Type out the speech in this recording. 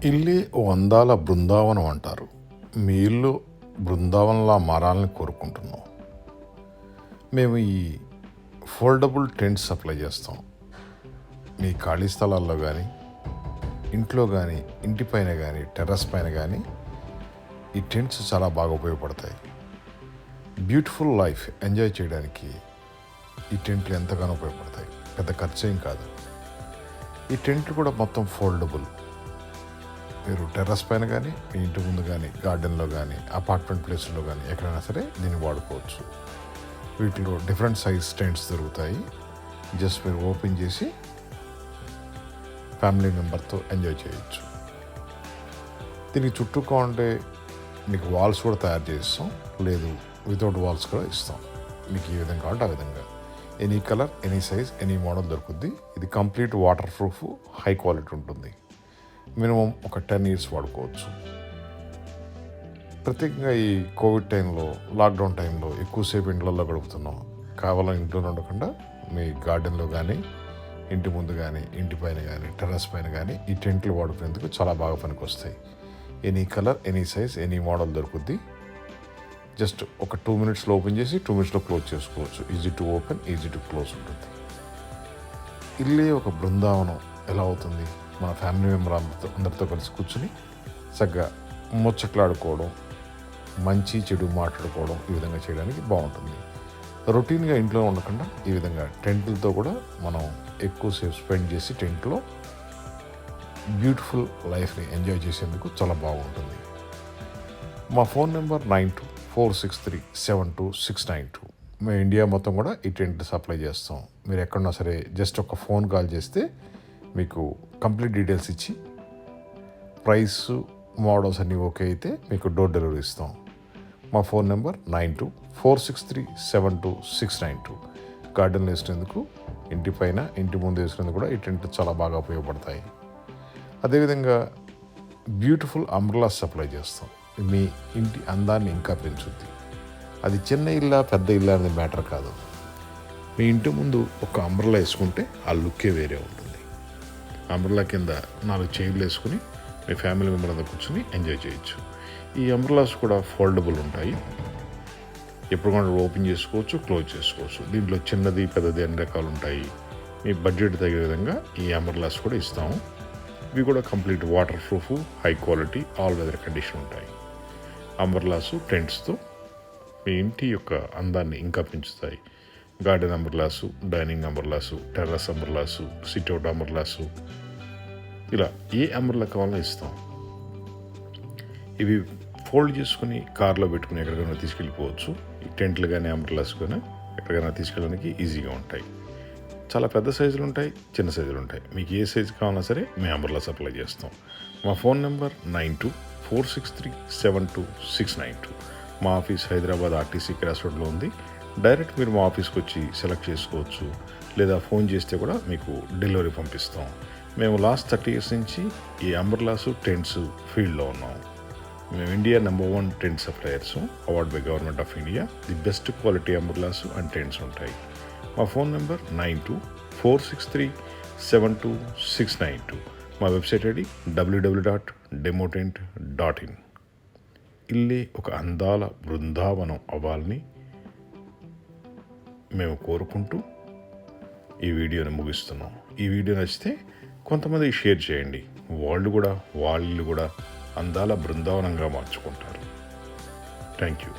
ఇల్లే ఓ అందాల బృందావనం అంటారు. మీ ఇల్లు బృందావనంలా మారాలని కోరుకుంటున్నాం. మేము ఈ ఫోల్డబుల్ టెంట్స్ సప్లై చేస్తాం. మీ ఖాళీ స్థలాల్లో కానీ, ఇంట్లో కానీ, ఇంటి పైన కానీ, టెర్రస్ పైన కానీ ఈ టెంట్స్ చాలా బాగా ఉపయోగపడతాయి. బ్యూటిఫుల్ లైఫ్ ఎంజాయ్ చేయడానికి ఈ టెంట్లు ఎంతగానో ఉపయోగపడతాయి. పెద్ద ఖర్చు ఏం కాదు. ఈ టెంట్లు కూడా మొత్తం ఫోల్డబుల్. మీరు టెర్రస్ పైన కానీ, మీ ఇంటి ముందు కానీ, గార్డెన్లో కానీ, అపార్ట్మెంట్ ప్లేస్లో కానీ ఎక్కడైనా సరే దీన్ని వాడుకోవచ్చు. వీటిలో డిఫరెంట్ సైజ్ టెంట్స్ దొరుకుతాయి. జస్ట్ మీరు ఓపెన్ చేసి ఫ్యామిలీ మెంబర్తో ఎంజాయ్ చేయొచ్చు. దీనికి చుట్టూ ఉంటే మీకు వాల్స్ కూడా తయారు చేస్తాం, లేదు వితౌట్ వాల్స్ కూడా ఇస్తాం. మీకు ఏ విధంగా కావాలంటే ఆ విధంగా any colour, any size, any model దొరుకుద్ది. ఇది complete waterproof, high quality ఉంటుంది. మినిమం ఒక 10 years వాడుకోవచ్చు. ప్రత్యేకంగా ఈ కోవిడ్ టైంలో, లాక్డౌన్ టైంలో ఎక్కువసేపు ఇంట్లలో గడుపుతున్నాం. కేవలం ఇంట్లోనే ఉండకుండా మీ గార్డెన్లో కానీ, ఇంటి ముందు కానీ, ఇంటి పైన కానీ, టెర్రస్ పైన కానీ ఈ టెంట్లు వాడుకునేందుకు చాలా బాగా పనికొస్తాయి. Any colour, any size, any model దొరుకుద్ది. జస్ట్ ఒక 2 minutes ఓపెన్ చేసి 2 minutes క్లోజ్ చేసుకోవచ్చు. Easy to open, easy to close ఉంటుంది. ఇల్లే ఒక బృందావనం ఎలా అవుతుంది? మన ఫ్యామిలీ మెంబర్ అందరితో కలిసి కూర్చుని చక్కగా ముచ్చట్లాడుకోవడం, మంచి చెడు మాట్లాడుకోవడం ఈ విధంగా చేయడానికి బాగుంటుంది. రొటీన్గా ఇంట్లో ఉండకుండా ఈ విధంగా టెంట్లతో కూడా మనం ఎక్కువసేపు స్పెండ్ చేసి టెంట్లో బ్యూటిఫుల్ లైఫ్ని ఎంజాయ్ చేసేందుకు చాలా బాగుంటుంది. మా ఫోన్ నెంబర్ 9246372692. మేము ఇండియా మొత్తం కూడా ఈ టెంట్ సప్లై చేస్తాం. మీరు ఎక్కడున్నా సరే జస్ట్ ఒక ఫోన్ కాల్ చేస్తే మీకు కంప్లీట్ డీటెయిల్స్ ఇచ్చి ప్రైస్, మోడల్స్ అన్నీ ఓకే అయితే మీకు డోర్ డెలివరీ ఇస్తాం. మా ఫోన్ నెంబర్ 9246372692. గార్డెన్లో వేసినందుకు, ఇంటి పైన, ఇంటి ముందు వేసినందుకు కూడా ఈ టెంట్ చాలా బాగా ఉపయోగపడతాయి. అదేవిధంగా బ్యూటిఫుల్ అంబ్రెలాస్ సప్లై చేస్తాం. మీ ఇంటి అందాన్ని ఇంకా పెంచుద్ది. అది చిన్న ఇల్లా, పెద్ద ఇల్లా అనేది మ్యాటర్ కాదు. మీ ఇంటి ముందు ఒక అంబ్రెలా వేసుకుంటే ఆ లుక్కే వేరే ఉంటుంది. అంబ్రెలా కింద 4 చైర్లు వేసుకుని మీ ఫ్యామిలీ మెంబర్ అంతా కూర్చొని ఎంజాయ్ చేయొచ్చు. ఈ అంబ్రెలాస్ కూడా ఫోల్డబుల్ ఉంటాయి. ఎప్పుడు కూడా ఓపెన్ చేసుకోవచ్చు, క్లోజ్ చేసుకోవచ్చు. దీంట్లో చిన్నది, పెద్దది అన్ని రకాలు ఉంటాయి. మీ బడ్జెట్ తగిన విధంగా ఈ అంబ్రెలాస్ కూడా ఇస్తాము. ఇవి కూడా complete waterproof, high quality, all weather condition ఉంటాయి. అంబ్రెలాసు టెంట్స్తో మీ ఇంటి యొక్క అందాన్ని ఇంకా పెంచుతాయి. Garden umbrellas, dining umbrellas, terrace umbrellas, sit out umbrellas, ఇలా ఏ అంబ్రెలా కావాలో ఇస్తాం. ఇవి ఫోల్డ్ చేసుకుని కార్లో పెట్టుకుని ఎక్కడికైనా తీసుకెళ్ళిపోవచ్చు. ఈ టెంట్లు కానీ, అంబ్రెలాస్ కానీ ఎక్కడికైనా తీసుకెళ్ళడానికి ఈజీగా ఉంటాయి. చాలా పెద్ద సైజులు ఉంటాయి, చిన్న సైజులు ఉంటాయి. మీకు ఏ సైజు కావాలన్నా సరే మేము అంబ్రెలా సప్లై చేస్తాం. మా ఫోన్ నెంబర్ 9246372692. మా ఆఫీస్ హైదరాబాద్ ఆర్టీసీ క్రాస్ రోడ్లో ఉంది. డైరెక్ట్ మీరు మా ఆఫీస్కి వచ్చి సెలెక్ట్ చేసుకోవచ్చు, లేదా ఫోన్ చేస్తే కూడా మీకు డెలివరీ పంపిస్తాం. మేము లాస్ట్ 30 years నుంచి ఈ అంబ్రెలాస్, టెంట్స్ ఫీల్డ్లో ఉన్నాం. మేము India number 1 tent suppliers, award by government of India. The best quality umbrellas and tents ఉంటాయి. మా ఫోన్ నెంబర్ 9246372692. మా వెబ్సైట్ ఐడి www.demotent.in. ఇల్లే ఒక అందాల బృందావనం అవ్వాలని మేము కోరుకుంటూ ఈ వీడియోని ముగిస్తున్నాం. ఈ వీడియో నచ్చితే కొంతమంది షేర్ చేయండి. వాళ్ళు కూడా అందాల బృందావనంగా మార్చుకుంటారు. Thank you.